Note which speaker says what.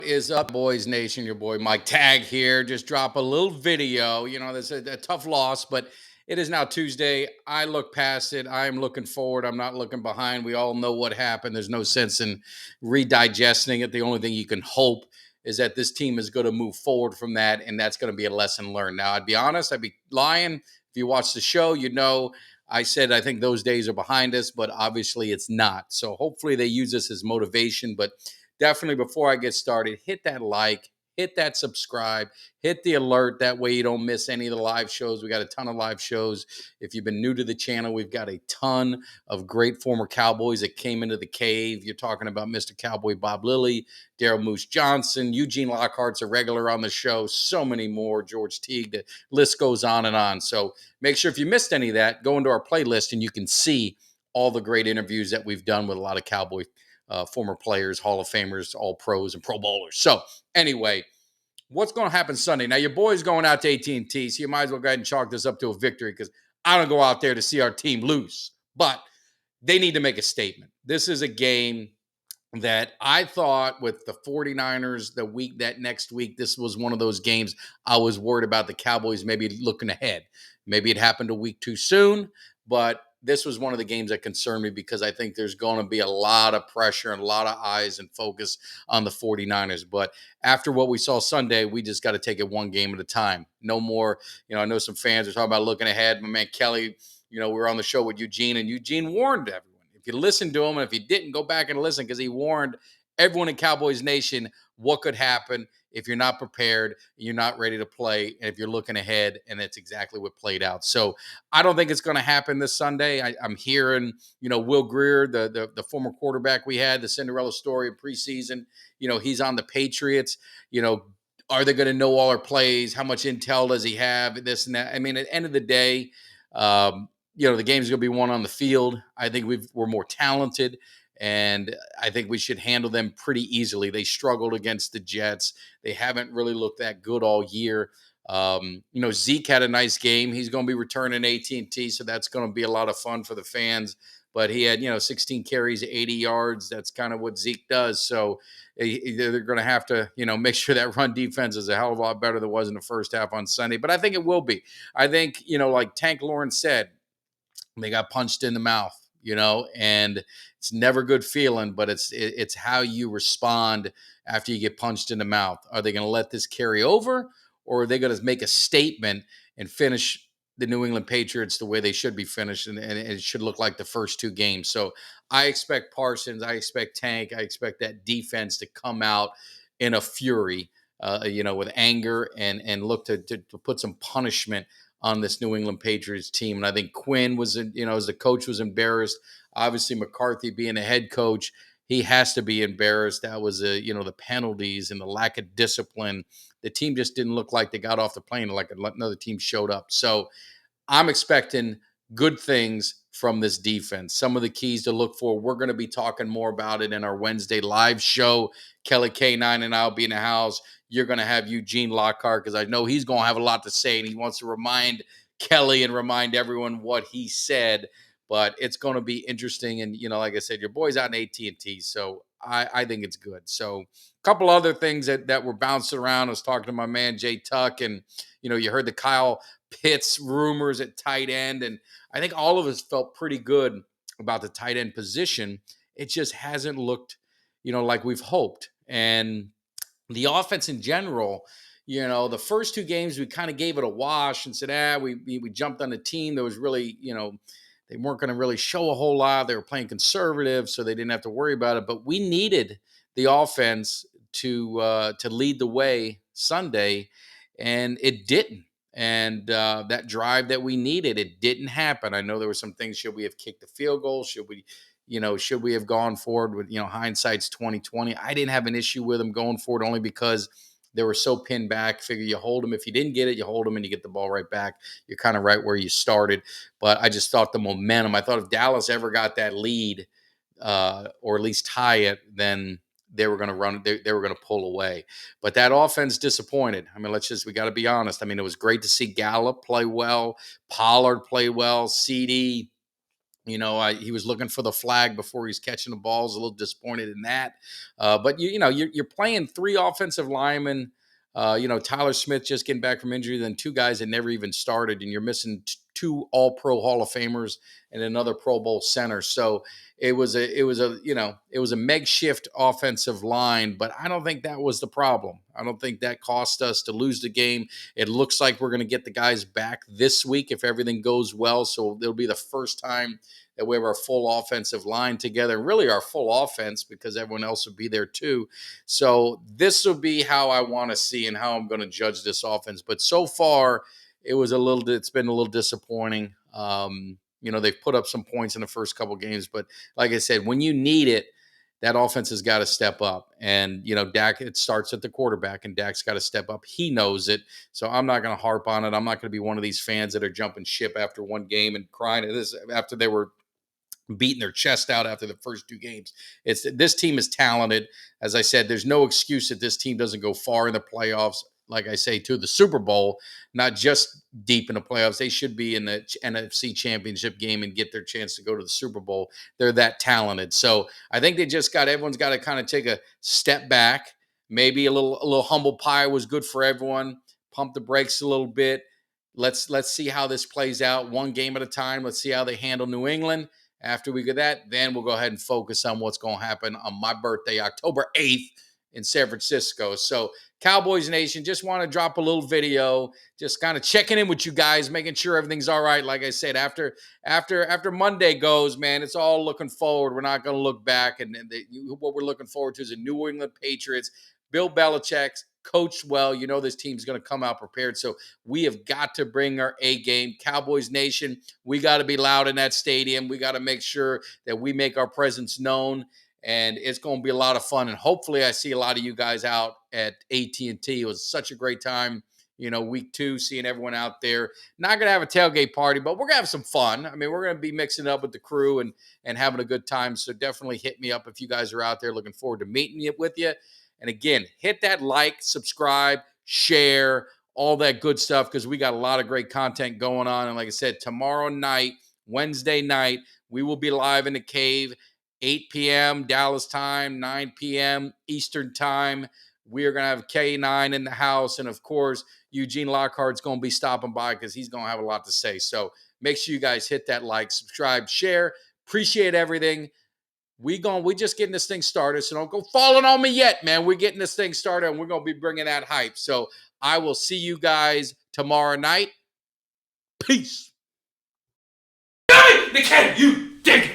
Speaker 1: Is up, Boys Nation? Your boy Mike Tag here. Just drop a little video. There's a tough loss, but it is now Tuesday. I look past it. I'm looking forward. I'm not looking behind. We all know what happened. There's no sense in redigesting it. The only thing you can hope is that this team is going to move forward from that, and that's going to be a lesson learned. Now, I'd be honest, I'd be lying. If you watch the show, you know I said I think those days are behind us, but obviously it's not. So hopefully they use this as motivation, but definitely before I get started, hit that like, hit that subscribe, hit the alert. That way you don't miss any of the live shows. We got a ton of live shows. If you've been new to the channel, we've got a ton of great former Cowboys that came into the cave. You're talking about Mr. Cowboy Bob Lilly, Daryl Moose Johnson, Eugene Lockhart's a regular on the show, so many more, George Teague, the list goes on and on. So make sure if you missed any of that, go into our playlist and you can see all the great interviews that we've done with a lot of Cowboy former players, Hall of Famers, all pros, and Pro Bowlers. So anyway, what's going to happen Sunday? Now, your boy's going out to AT&T, so you might as well go ahead and chalk this up to a victory because I don't go out there to see our team lose. But they need to make a statement. This is a game that I thought with the 49ers that next week, this was one of those games I was worried about the Cowboys maybe looking ahead. Maybe it happened a week too soon, but this was one of the games that concerned me because I think there's going to be a lot of pressure and a lot of eyes and focus on the 49ers. But after what we saw Sunday, we just got to take it one game at a time. No more, I know some fans are talking about looking ahead. My man Kelly, we were on the show with Eugene, and Eugene warned everyone. If you listen to him, and if you didn't, go back and listen because he warned everyone in Cowboys Nation what could happen if you're not prepared, you're not ready to play, and if you're looking ahead, and that's exactly what played out. So I don't think it's going to happen this Sunday. I'm hearing, Will Greer, the former quarterback we had, the Cinderella story of preseason, he's on the Patriots. Are they going to know all our plays? How much intel does he have? This and that. I mean, at the end of the day, the game's going to be won on the field. I think we're more talented, and I think we should handle them pretty easily. They struggled against the Jets. They haven't really looked that good all year. Zeke had a nice game. He's going to be returning AT&T, so that's going to be a lot of fun for the fans. But he had, 16 carries, 80 yards. That's kind of what Zeke does. So they're going to have to, make sure that run defense is a hell of a lot better than it was in the first half on Sunday. But I think it will be. I think, like Tank Lawrence said, they got punched in the mouth, and it's never a good feeling, but it's how you respond after you get punched in the mouth. Are they going to let this carry over, or are they going to make a statement and finish the New England Patriots the way they should be finished, and it should look like the first two games? So I expect Parsons, I expect Tank, I expect that defense to come out in a fury, with anger and look to put some punishment on this New England Patriots team. And I think Quinn was, as the coach, was embarrassed. Obviously, McCarthy being the head coach, he has to be embarrassed. That was, the penalties and the lack of discipline. The team just didn't look like they got off the plane like another team showed up. So I'm expecting good things from this defense. Some of the keys to look for, we're going to be talking more about it in our Wednesday live show. Kelly K9 and I'll be in the house. You're going to have Eugene Lockhart because I know he's going to have a lot to say, and he wants to remind Kelly and remind everyone what he said. But it's going to be interesting. And, like I said, your boy's out in AT&T, so I think it's good. So a couple other things that were bouncing around. I was talking to my man Jay Tuck, and, you heard the Kyle Pitts rumors at tight end. And I think all of us felt pretty good about the tight end position. It just hasn't looked, like we've hoped. And the offense in general, the first two games, we kind of gave it a wash and said, we jumped on a team that was really, they weren't going to really show a whole lot. They were playing conservative, so they didn't have to worry about it. But we needed the offense to lead the way Sunday, and it didn't. And that drive that we needed, it didn't happen. I know there were some things. Should we have kicked the field goal? Should we have gone forward with, hindsight's 2020? I didn't have an issue with them going forward only because they were so pinned back. Figure you hold them. If you didn't get it, you hold them and you get the ball right back. You're kind of right where you started. But I just thought the momentum, I thought if Dallas ever got that lead or at least tie it, then they were going to run. They were going to pull away. But that offense disappointed. I mean, we got to be honest. I mean, it was great to see Gallup play well, Pollard play well, CD He was looking for the flag before he's catching the balls. A little disappointed in that. But you're playing three offensive linemen. Tyler Smith just getting back from injury, then two guys that never even started, and you're missing two All-Pro Hall of Famers and another Pro Bowl center. So it was a makeshift offensive line, but I don't think that was the problem. I don't think that cost us to lose the game. It looks like we're going to get the guys back this week if everything goes well. So it'll be the first time that we have our full offensive line together, really our full offense, because everyone else will be there too. So this will be how I want to see and how I'm going to judge this offense. But so far, it's been a little disappointing. They've put up some points in the first couple games, but like I said, when you need it, that offense has got to step up. And, Dak, it starts at the quarterback, and Dak's got to step up. He knows it. So I'm not going to harp on it. I'm not going to be one of these fans that are jumping ship after one game and crying at this after they were beating their chest out after the first two games. This team is talented. As I said, there's no excuse that this team doesn't go far in the playoffs. Like I say, to the Super Bowl, not just deep in the playoffs. They should be in the NFC Championship game and get their chance to go to the Super Bowl. They're that talented. So I think everyone's got to kind of take a step back. Maybe a little humble pie was good for everyone. Pump the brakes a little bit. Let's see how this plays out one game at a time. Let's see how they handle New England. After we get that, then we'll go ahead and focus on what's going to happen on my birthday, October 8th in San Francisco. So, Cowboys Nation, just want to drop a little video, just kind of checking in with you guys, making sure everything's all right. Like I said, after Monday goes, man, it's all looking forward. We're not going to look back. And what we're looking forward to is a New England Patriots. Bill Belichick coached well. This team's going to come out prepared. So we have got to bring our A game. Cowboys Nation, we got to be loud in that stadium. We got to make sure that we make our presence known, and it's going to be a lot of fun. And hopefully I see a lot of you guys out at AT&T. It was such a great time, week 2, seeing everyone out there. Not going to have a tailgate party, but we're going to have some fun. I mean, we're going to be mixing up with the crew and having a good time. So definitely hit me up if you guys are out there. Looking forward to meeting with you. And again, hit that like, subscribe, share, all that good stuff, because we got a lot of great content going on. And like I said, tomorrow night, Wednesday night, we will be live in the cave, 8 p.m. Dallas time, 9 p.m. Eastern time. We are going to have K9 in the house. And of course, Eugene Lockhart's going to be stopping by because he's going to have a lot to say. So make sure you guys hit that like, subscribe, share. Appreciate everything. We just getting this thing started, so don't go falling on me yet, man. We're getting this thing started, and we're going to be bringing that hype. So I will see you guys tomorrow night. Peace. Can you dig it?